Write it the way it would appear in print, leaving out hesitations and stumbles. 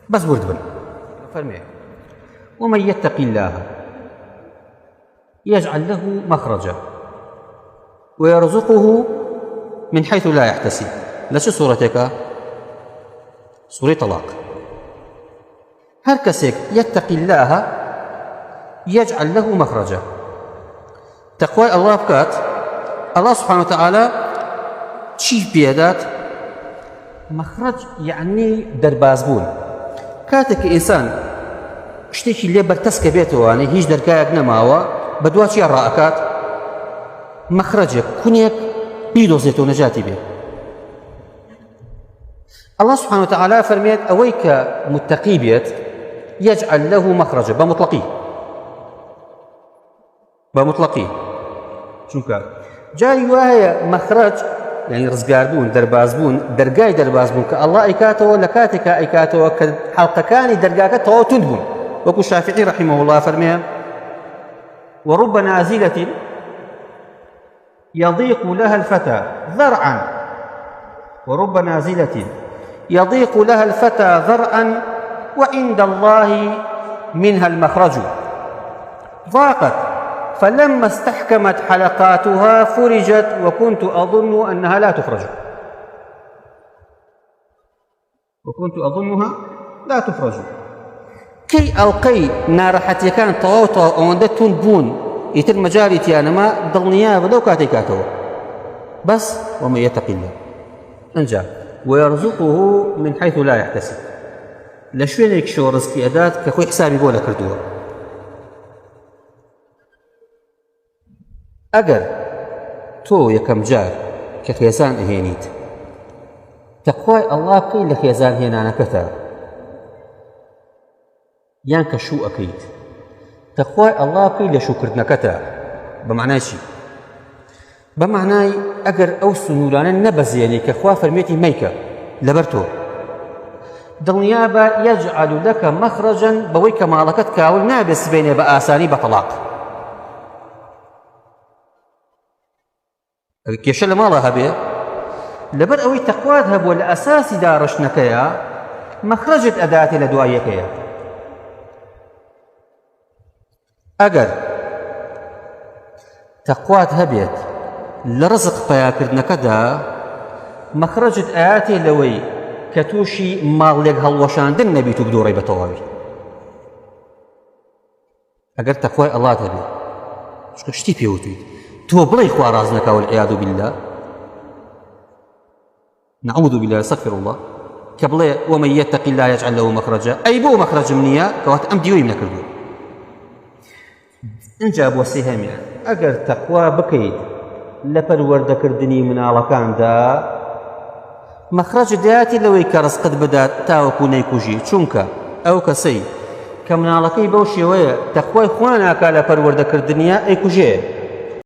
بس ورد بن فرمي ومن يتق الله يجعل له مخرجا ويرزقه من حيث لا يحتسب. لشو سورتك؟ سورة طلاق. هر كسيك يتق الله يجعل له مخرجا. تقوى الله بكات الله سبحانه وتعالى شي بيادات مخرج يعني دربازبون. كاتك إنسان شتێکی لێ بەرتەسکە بێتەوەوانەی هیچ دەرگایەک نەماوە بەدوواچیان ڕائەکات مەخرەجێک کونێک بیدۆزێتەوە نەجاتی بێت. الله سبحانه وتعالى فەرمێت ئەوەی کە متەقی بێت يجعل له مخرجا بمطلقي چونکە جاری وایە مەخرەج يعني ڕزگاربوون دەربازبوون دەرگای دەربازبوون کە الله ئەیکاتەوە لە کاتێکا ئەیکاتەوە کە حەڵقەکانی دەرگاکە تەواو تند بوون. وەکو شافعی رحمه الله فەرمێ ورب نازلة يضيق لها الفتى ذرعا ورب نازلة يضيق لها الفتى ذرعا وعند الله منها المخرج ضاقت فلما استحكمت حلقاتها فرجت وكنت أظن أنها لا تفرج كي ألقي نارحتي كان طواوطا وندتون بون يتر مجاريتي أنا ما ضلنيا بدو كاتيكاتو بس ومن يتق الله أنجا ويرزقه من حيث لا يحتسب. لشوينك شو رزقي أدات كخوي حسابي بولا كردوها. ئەگەر تۆ یەکەم جار کە خێزان ئەهێنیت تەقوای ئەڵڵا بکەیت لە خێزان هێنانەکەتە یان کە شوو ئەەکەیت تەقوای ئەڵڵا بکەیت لە شوکردنەکەتە. بەمعنای چی؟ بەمعنای ئەگەر ئەو سنوورانە نەبەزێنی کە خوا فەرمێتی مەیکە لەبەر تۆ دڵنیا بە یەجعەل لەکە مەخرەجەن بەوەی کە ماڵەکەت کاول نابێت سبێنێ بە ئاسانی بە تەلاق. کێشە لە ماڵە هەبێ لەبەر ئەوەی تەقوات هەبووە لە ئەساسی داڕشتنەکەیە مەخرەجت ئەداتێ لە دواییەکەیە. ئەگەر تەقوات هەبێت لە ڕزق پەیاکردنەکەدا مەخرەجت ئەیاتێ لەوەی کە تووشی ماڵێک هەڵوەشاندن نەبیت و بدۆڕی بە تەواوی. ئەگەر تەقوای ئەڵڵات هەبێت شتی پێوتویت تۆ بڵێ خوا ڕاز نەکا والعیاذ بالله نعوذ بالله استغفر الله کە بڵێ ومن يتق الله يجعل له مخرجا ئەی بۆ مەخرەجم نییە کەواتە ئەم دیوەیم نەکردووە. ئینجا بۆ سێهەمیان ئەگەر تەقوا بکەیت لە پەروەردەکردنی مناڵەکاندا مەخرەجت دەیاتی لەوەی کە ڕزقت بدات تاوەکو نەیکوژی. چونکە ئەو کەسەی کە مناڵەکەی بەو شێوەیە تەقوای خوا ناکا لە پەروەردەکردنیە ئەیکوژێ